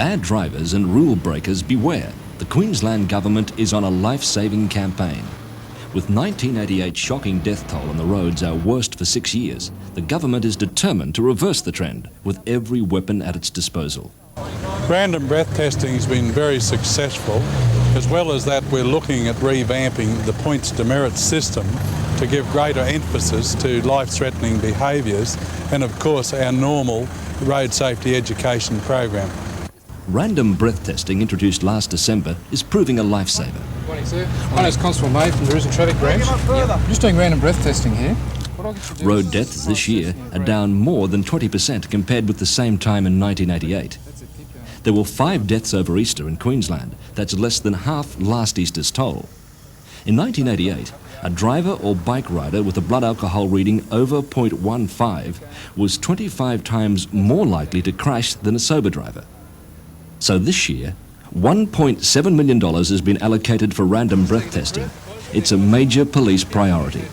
Bad drivers and rule breakers beware. The Queensland government is on a life-saving campaign. With 1988 shocking death toll on the roads, our worst for 6 years, the government is determined to reverse the trend with every weapon at its disposal. Random breath testing has been very successful. As well as that, we're looking at revamping the points demerit system to give greater emphasis to life-threatening behaviours and, of course, our normal road safety education program. Random breath testing, introduced last December, is proving a lifesaver. Good morning, sir. My name is Constable May from the Jerusalem Traffic Branch. I'm just doing random breath testing here. Road deaths this year are down more than 20% compared with the same time in 1988. There were 5 deaths over Easter in Queensland. That's less than half last Easter's toll. In 1988, a driver or bike rider with a blood alcohol reading over 0.15 was 25 times more likely to crash than a sober driver. So this year, $1.7 million has been allocated for random breath testing. It's a major police priority.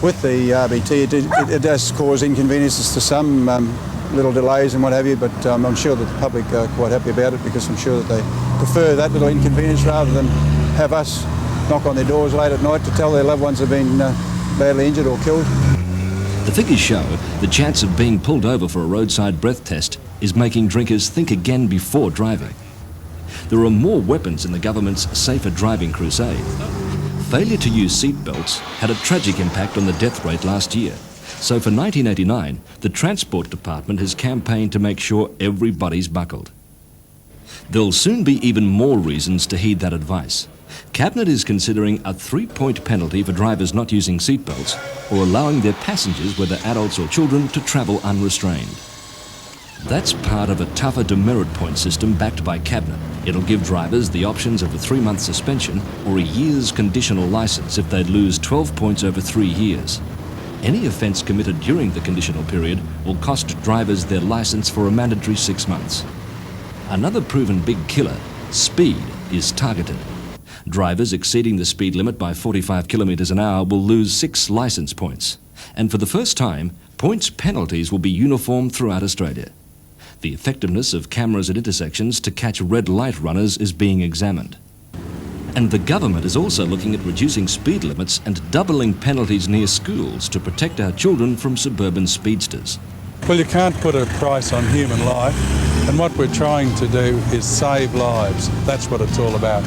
With the R.B.T, it does cause inconveniences to some, little delays and what have you, but I'm sure that the public are quite happy about it because I'm sure that they prefer that little inconvenience rather than have us knock on their doors late at night to tell their loved ones have been badly injured or killed. The figures show the chance of being pulled over for a roadside breath test is making drinkers think again before driving. There are more weapons in the government's safer driving crusade. Failure to use seat belts had a tragic impact on the death rate last year. So for 1989, the Transport Department has campaigned to make sure everybody's buckled. There'll soon be even more reasons to heed that advice. Cabinet is considering a 3-point penalty for drivers not using seatbelts or allowing their passengers, whether adults or children, to travel unrestrained. That's part of a tougher demerit point system backed by Cabinet. It'll give drivers the options of a 3-month suspension or a year's conditional licence if they lose 12 points over 3 years. Any offence committed during the conditional period will cost drivers their licence for a mandatory 6 months. Another proven big killer, speed, is targeted. Drivers exceeding the speed limit by 45 kilometres an hour will lose 6 licence points. And for the first time, points penalties will be uniform throughout Australia. The effectiveness of cameras at intersections to catch red light runners is being examined. And the government is also looking at reducing speed limits and doubling penalties near schools to protect our children from suburban speedsters. Well, you can't put a price on human life, and what we're trying to do is save lives. That's what it's all about.